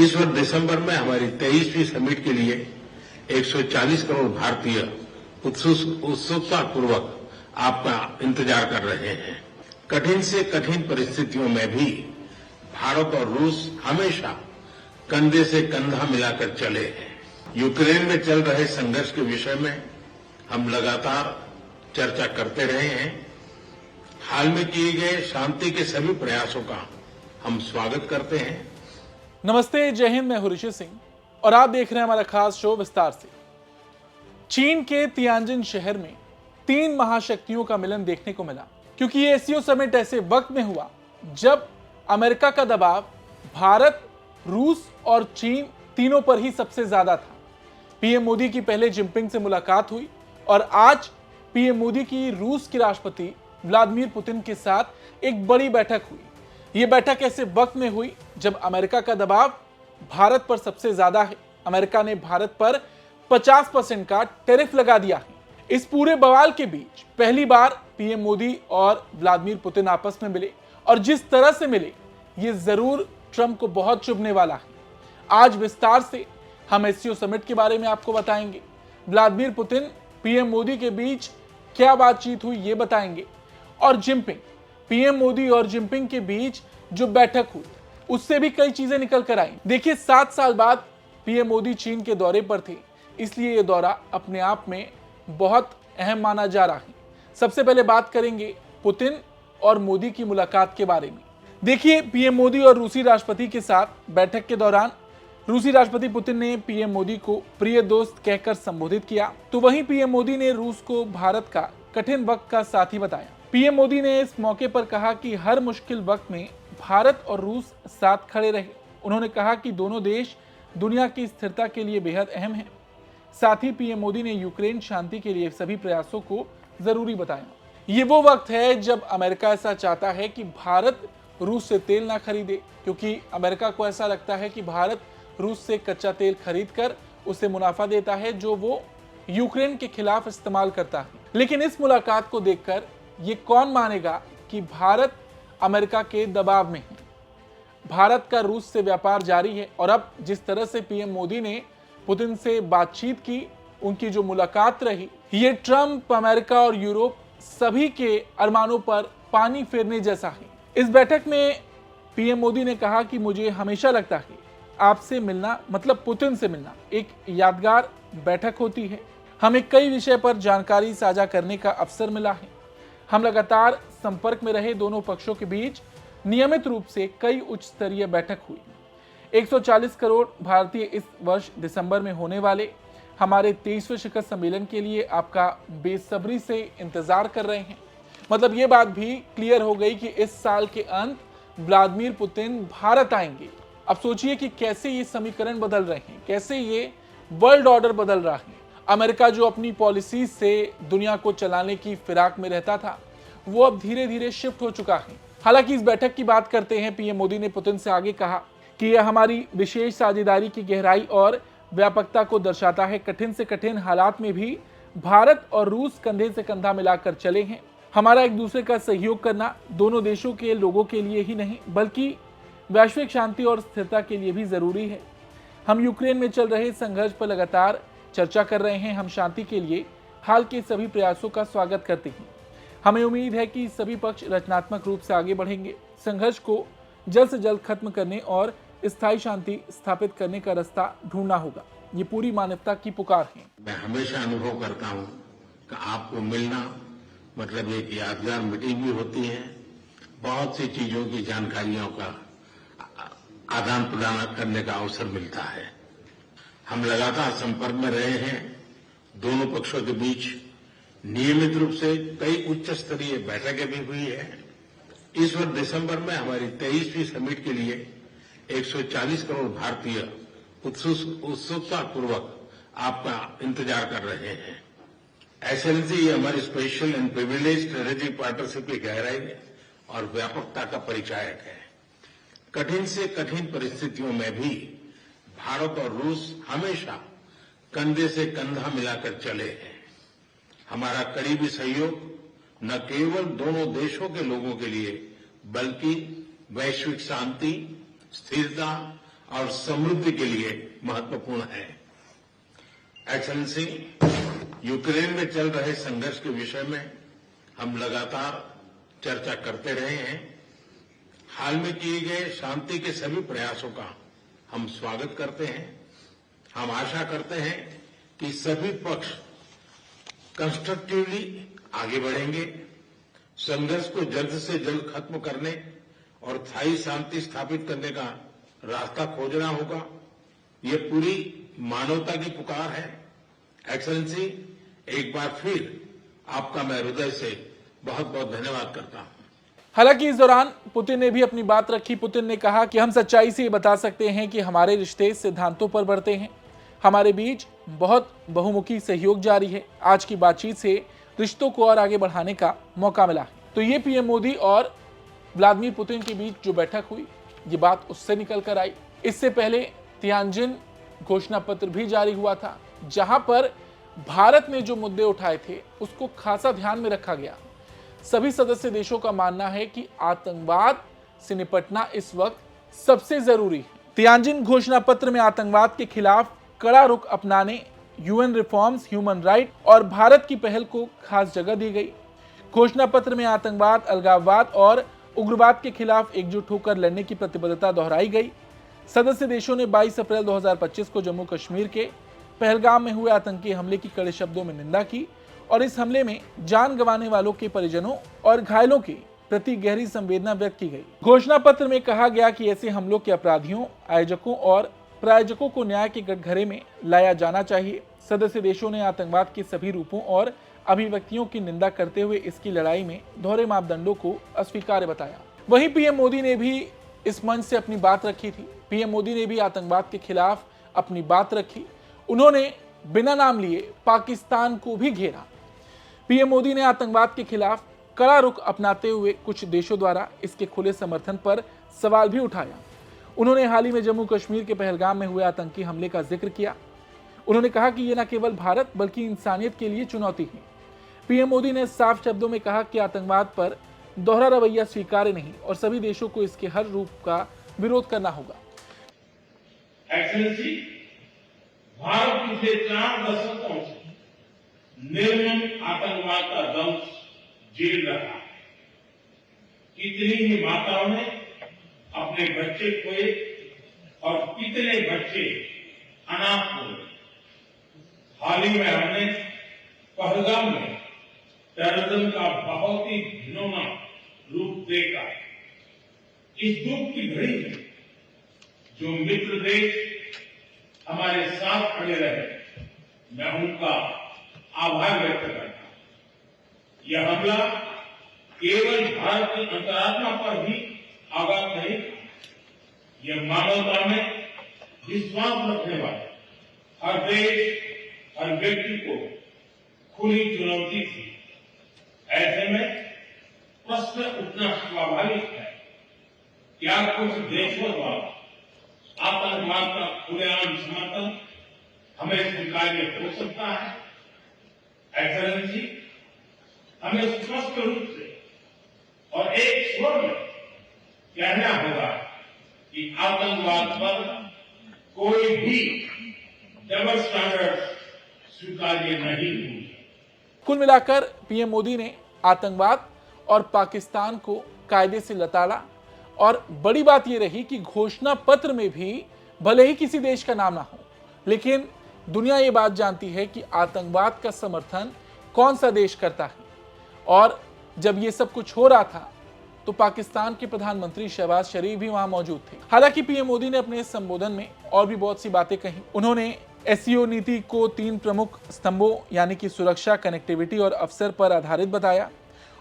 इस वर्ष दिसंबर में हमारी 23वीं समिट के लिए 140 करोड़ भारतीय उत्सुकता पूर्वक आपका इंतजार कर रहे हैं। कठिन से कठिन परिस्थितियों में भी भारत और रूस हमेशा कंधे से कंधा मिलाकर चले हैं। यूक्रेन में चल रहे संघर्ष के विषय में हम लगातार चर्चा करते रहे हैं। हाल में किए गए शांति के सभी प्रयासों का हम स्वागत करते हैं। नमस्ते, जय हिंद। मैं हूं ऋषि सिंह और आप देख रहे हैं हमारा खास शो विस्तार से। चीन के तियानजिन शहर में 3 महाशक्तियों का मिलन देखने को मिला, क्योंकि ये एससीओ समिट ऐसे वक्त में हुआ जब अमेरिका का दबाव भारत, रूस और चीन तीनों पर ही सबसे ज्यादा था। पीएम मोदी की पहले जिनपिंग से मुलाकात हुई और आज पीएम मोदी की रूस के राष्ट्रपति व्लादिमीर पुतिन के साथ एक बड़ी बैठक हुई। यह बैठक ऐसे वक्त में हुई जब अमेरिका का दबाव भारत पर सबसे ज्यादा है। अमेरिका ने भारत पर 50% का टैरिफ लगा दिया है। इस पूरे बवाल के बीच पहली बार पीएम मोदी और व्लादिमीर पुतिन आपस में मिले और जिस तरह से मिले ये जरूर ट्रंप को बहुत चुभने वाला है। आज विस्तार से हम एससीओ समिट के बारे में आपको बताएंगे। व्लादिमीर पुतिन पीएम मोदी के बीच क्या बातचीत हुई ये बताएंगे और जिनपिंग, पीएम मोदी और जिनपिंग के बीच जो बैठक हुई उससे भी कई चीजें निकल कर आई। देखिए, 7 साल बाद पीएम मोदी चीन के दौरे पर थे, इसलिए यह दौरा अपने आप में बहुत अहम माना जा रहा है। सबसे पहले बात करेंगे पुतिन और मोदी की मुलाकात के बारे में। देखिए, पीएम मोदी और रूसी राष्ट्रपति के साथ बैठक के दौरान रूसी राष्ट्रपति पुतिन ने पीएम मोदी को प्रिय दोस्त कहकर संबोधित किया, तो वहीं पीएम मोदी ने रूस को भारत का कठिन वक्त का साथी बताया। पीएम मोदी ने इस मौके पर कहा कि हर मुश्किल वक्त में भारत और रूस साथ खड़े रहे। उन्होंने कहा कि दोनों देश दुनिया की स्थिरता के लिए बेहद अहम हैं। साथ ही पीएम मोदी ने यूक्रेन शांति के लिए सभी प्रयासों को जरूरी बताया। ये वो वक्त है जब अमेरिका ऐसा चाहता है कि भारत रूस से तेल ना खरीदे, क्योंकि अमेरिका को ऐसा लगता है कि भारत रूस से कच्चा तेल खरीद कर उसे मुनाफा देता है जो वो यूक्रेन के खिलाफ इस्तेमाल करता है। लेकिन इस मुलाकात को देखकर ये कौन मानेगा कि भारत अमेरिका के दबाव में है। भारत का रूस से व्यापार जारी है और अब जिस तरह से पीएम मोदी ने पुतिन से बातचीत की, उनकी जो मुलाकात रही, ये ट्रंप, अमेरिका और यूरोप सभी के अरमानों पर पानी फेरने जैसा है। इस बैठक में पीएम मोदी ने कहा कि मुझे हमेशा लगता है आपसे मिलना मतलब पुतिन से मिलना एक यादगार बैठक होती है। हमें कई विषय पर जानकारी साझा करने का अवसर मिला है। हम लगातार संपर्क में रहे। दोनों पक्षों के बीच नियमित रूप से कई उच्च स्तरीय बैठक हुई। 140 करोड़ भारतीय इस वर्ष दिसंबर में होने वाले हमारे 23वें शिखर सम्मेलन के लिए आपका बेसब्री से इंतजार कर रहे हैं। मतलब ये बात भी क्लियर हो गई कि इस साल के अंत व्लादिमीर पुतिन भारत आएंगे। अब सोचिए कि कैसे ये समीकरण बदल रहे हैं, कैसे ये वर्ल्ड ऑर्डर बदल रहा है। अमेरिका जो अपनी पॉलिसी से दुनिया को चलाने की फिराक में रहता था, वो अब धीरे धीरे शिफ्ट हो चुका है। हालांकि इस बैठक की बात करते हैं, पीएम मोदी ने पुतिन से आगे कहा कि यह हमारी विशेष साझेदारी की गहराई और व्यापकता को दर्शाता है। कठिन से कठिन हालात में भी भारत और रूस कंधे से कंधा मिलाकर चले हैं। हमारा एक दूसरे का सहयोग करना दोनों देशों के लोगों के लिए ही नहीं बल्कि वैश्विक शांति और स्थिरता के लिए भी जरूरी है। हम यूक्रेन में चल रहे संघर्ष पर लगातार चर्चा कर रहे हैं। हम शांति के लिए हाल के सभी प्रयासों का स्वागत करते हैं। हमें उम्मीद है कि सभी पक्ष रचनात्मक रूप से आगे बढ़ेंगे। संघर्ष को जल्द से जल्द खत्म करने और स्थायी शांति स्थापित करने का रास्ता ढूंढना होगा। ये पूरी मानवता की पुकार है। मैं हमेशा अनुभव करता हूँ कि आपको मिलना मतलब एक यादगार मीटिंग भी होती है। बहुत सी चीजों की जानकारियों का आदान प्रदान करने का अवसर मिलता है। हम लगातार संपर्क में रहे हैं। दोनों पक्षों के बीच नियमित रूप से कई उच्च स्तरीय बैठकें भी हुई है। इस वर्ष दिसंबर में हमारी 23वीं समिट के लिए 140 करोड़ भारतीय उत्सुकता पूर्वक आपका इंतजार कर रहे हैं। एक्सेलेंसी, ये हमारी special and privilege strategic partnership की गहराई और व्यापकता का परिचायक है। कठिन से कठिन परिस्थितियों में भी भारत और रूस हमेशा कंधे से कंधा मिलाकर चले हैं। हमारा करीबी सहयोग न केवल दोनों देशों के लोगों के लिए बल्कि वैश्विक शांति, स्थिरता और समृद्धि के लिए महत्वपूर्ण है। एक्सेलेंसी, यूक्रेन में चल रहे संघर्ष के विषय में हम लगातार चर्चा करते रहे हैं। हाल में किए गए शांति के सभी प्रयासों का हम स्वागत करते हैं। हम आशा करते हैं कि सभी पक्ष कंस्ट्रक्टिवली आगे बढ़ेंगे, संघर्ष को जल्द से जल्द खत्म करने और स्थायी शांति स्थापित करने का रास्ता खोजना होगा। ये पूरी मानवता की पुकार है। एक्सेलेंसी, एक बार फिर आपका मैं हृदय से बहुत बहुत धन्यवाद करता हूं। हालांकि इस दौरान पुतिन ने भी अपनी बात रखी। पुतिन ने कहा कि हम सच्चाई से ये बता सकते हैं कि हमारे रिश्ते सिद्धांतों पर बढ़ते हैं, हमारे बीच बहुत बहुमुखी सहयोग जारी है। आज की बातचीत से रिश्तों को और आगे बढ़ाने का मौका मिला है। तो ये पीएम मोदी और व्लादिमीर पुतिन के बीच जो बैठक हुई, ये बात उससे निकल कर आई। इससे पहले तियानजिन घोषणा पत्र भी जारी हुआ था, जहां पर भारत ने जो मुद्दे उठाए थे उसको खासा ध्यान में रखा गया। सभी सदस्य देशों का मानना है कि आतंकवाद से निपटना इस वक्त सबसे जरूरी है। तियानजिन घोषणा पत्र में आतंकवाद के खिलाफ कड़ा रुख अपनाने, यूएन रिफॉर्म्स, ह्यूमन राइट और भारत की पहल को खास जगह दी गई। घोषणा पत्र में आतंकवाद, अलगाववाद और उग्रवाद के खिलाफ एकजुट होकर लड़ने की प्रतिबद्धता दोहराई गई। सदस्य देशों ने 22 अप्रैल 2025 को जम्मू कश्मीर के पहलगाम में हुए आतंकी हमले की कड़े शब्दों में निंदा की और इस हमले में जान गंवाने वालों के परिजनों और घायलों के प्रति गहरी संवेदना व्यक्त की गई। घोषणा पत्र में कहा गया कि ऐसे हमलों के अपराधियों, आयोजकों और प्रायोजकों को न्याय के कटघरे में लाया जाना चाहिए। सदस्य देशों ने आतंकवाद के सभी रूपों और अभिव्यक्तियों की निंदा करते हुए इसकी लड़ाई में दोहरे मापदंडों को अस्वीकार्य बताया। वहीं पीएम मोदी ने भी इस मंच से अपनी बात रखी थी। पीएम मोदी ने भी आतंकवाद के खिलाफ अपनी बात रखी। उन्होंने बिना नाम लिए पाकिस्तान को भी घेरा। पीएम मोदी ने आतंकवाद के खिलाफ कड़ा रुख अपनाते हुए कुछ देशों द्वारा इसके खुले समर्थन पर सवाल भी उठाया। उन्होंने हाल ही में जम्मू कश्मीर के पहलगाम में हुए आतंकी हमले का जिक्र किया। उन्होंने कहा कि यह न केवल भारत बल्कि इंसानियत के लिए चुनौती है। पीएम मोदी ने साफ शब्दों में कहा कि आतंकवाद पर दोहरा रवैया स्वीकार्य नहीं और सभी देशों को इसके हर रूप का विरोध करना होगा। एक्सेलेंसी, भारत पिछले 4 दशकों से निर्मम आतंकवाद का दंश झेल रहा है। कितनी ही माताओं ने अपने बच्चे खोए और कितने बच्चे अनाथ हुए। हाल ही में हमने पहलगाम में टेररिज्म का बहुत ही घिनौना रूप देखा। इस दुख की घड़ी में जो मित्र देश हमारे साथ खड़े रहे, मैं उनका आभार व्यक्त करता हूं। यह हमला केवल भारत की अंतरात्मा पर ही आघात नहीं था, यह मानवता में विश्वास रखने वाले हर देश, हर व्यक्ति को खुली चुनौती थी। ऐसे में प्रश्न उठना स्वाभाविक है, क्या कुछ देशों द्वारा आतंकवाद का खुलेआम समर्थन हमें स्वीकार्य हो सकता है? एक्सेलेंसी, हमें स्पष्ट रूप से और एक स्वर में कहना होगा कि आतंकवाद पर कोई भी डबल स्टैंडर्ड स्वीकार्य नहीं हुई। कुल मिलाकर पीएम मोदी ने आतंकवाद और पाकिस्तान को कायदे से लताड़ा और बड़ी बात यह रही कि घोषणा पत्र में भी भले ही किसी देश का नाम ना हो, लेकिन दुनिया ये बात जानती है कि आतंकवाद का समर्थन कौन सा देश करता है। और जब ये सब कुछ हो रहा था तो पाकिस्तान के प्रधानमंत्री शहबाज शरीफ भी वहां मौजूद थे। हालांकि पीएम मोदी ने अपने इस संबोधन में और भी बहुत सी बातें कही। उन्होंने एससीओ नीति को 3 प्रमुख स्तंभों यानी कि सुरक्षा, कनेक्टिविटी और अवसर पर आधारित बताया।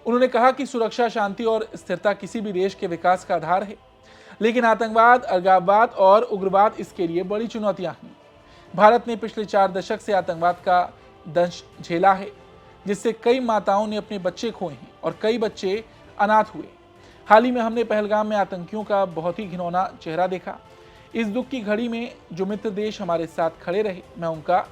उन्होंने कहा कि सुरक्षा, शांति और स्थिरता किसी भी देश के विकास का आधार है, लेकिन आतंकवाद, अलगाववाद और उग्रवाद इसके लिए बड़ी चुनौतियां हैं। भारत ने पिछले 4 दशक से आतंकवाद का दंश झेला है, जिससे कई माताओं ने अपने बच्चे खोए हैं और कई बच्चे अनाथ हुए। हाल ही में हमने पहलगाम में आतंकियों का बहुत ही घिनौना चेहरा देखा। इस दुख की घड़ी में जो मित्र देश हमारे साथ खड़े रहे, मैं उनका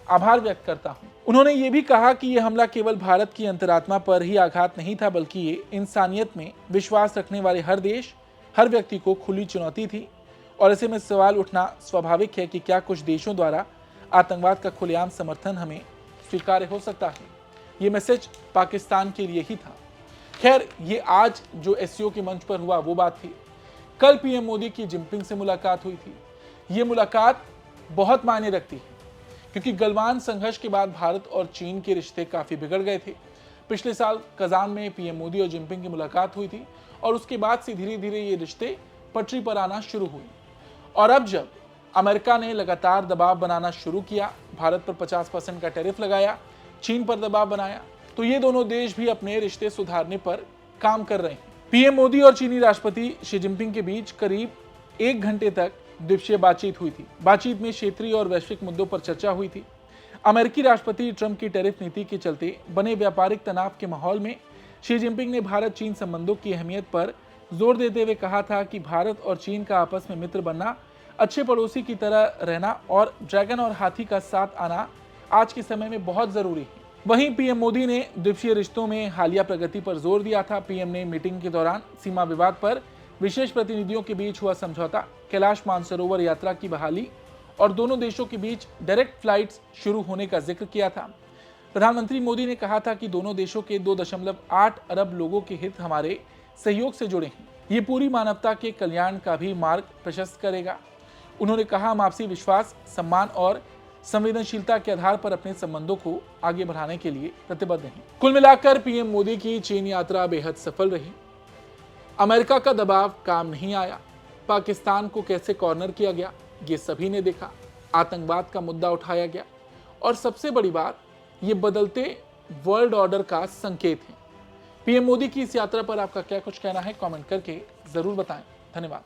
आभार व्यक्त करता हूं। उन्होंने ये भी कहा कि यह हमला केवल भारत की अंतरात्मा पर ही आघात नहीं था, बल्कि ये इंसानियत में विश्वास रखने वाले हर देश, हर व्यक्ति को खुली चुनौती थी। और ऐसे में सवाल उठना स्वाभाविक है कि क्या कुछ देशों द्वारा आतंकवाद का खुलेआम समर्थन हमें स्वीकार्य हो सकता है। ये मैसेज पाकिस्तान के लिए ही था। खैर, ये आज जो एससीओ के मंच पर हुआ वो बात थी। कल पीएम मोदी की जिनपिंग से मुलाकात हुई थी। ये मुलाकात बहुत मायने रखती है क्योंकि गलवान संघर्ष के बाद भारत और चीन के रिश्ते काफी बिगड़ गए थे। पिछले साल कजान में पीएम मोदी और जिनपिंग की मुलाकात हुई थी और उसके बाद से धीरे धीरे ये रिश्ते पटरी पर आना शुरू हुए। और अब जब अमेरिका ने लगातार दबाव बनाना शुरू किया, भारत पर 50% का टैरिफ लगाया, चीन पर दबाव बनाया, तो ये दोनों देश भी अपने रिश्ते सुधारने पर काम कर रहे हैं। पीएम मोदी और चीनी राष्ट्रपति शी जिनपिंग के बीच करीब 1 घंटे तक द्विपक्षीय बातचीत हुई थी। बातचीत में क्षेत्रीय और वैश्विक मुद्दों पर चर्चा हुई थी। अमेरिकी राष्ट्रपति ट्रंप की टैरिफ नीति के चलते बने व्यापारिक तनाव के माहौल में शी जिनपिंग ने भारत चीन संबंधों की अहमियत पर जोर देते हुए कहा था कि भारत और चीन का आपस में मित्र बनना, अच्छे पड़ोसी की तरह रहना और ड्रैगन और हाथी का साथ आना आज के समय में बहुत जरूरी है। वहीं पीएम मोदी ने द्विपक्षीय रिश्तों में हालिया प्रगति पर जोर दिया था। पीएम ने मीटिंग के दौरान सीमा विवाद पर विशेष प्रतिनिधियों के बीच हुआ समझौता, कैलाश मानसरोवर यात्रा की बहाली और दोनों देशों के बीच डायरेक्ट फ्लाइट्स शुरू होने का जिक्र किया था। प्रधानमंत्री मोदी ने कहा था कि दोनों देशों के 2.8 अरब लोगों के हित हमारे सहयोग से जुड़े हैं। ये पूरी मानवता के कल्याण का भी मार्ग प्रशस्त करेगा। उन्होंने कहा, हम आपसी विश्वास, सम्मान और संवेदनशीलता के आधार पर अपने संबंधों को आगे बढ़ाने के लिए प्रतिबद्ध हैं। कुल मिलाकर पीएम मोदी की चीन यात्रा बेहद सफल रही। अमेरिका का दबाव काम नहीं आया। पाकिस्तान को कैसे कॉर्नर किया गया ये सभी ने देखा। आतंकवाद का मुद्दा उठाया गया और सबसे बड़ी बात, ये बदलते वर्ल्ड ऑर्डर का संकेत है। पीएम मोदी की इस यात्रा पर आपका क्या कुछ कहना है, कमेंट करके जरूर बताएं। धन्यवाद।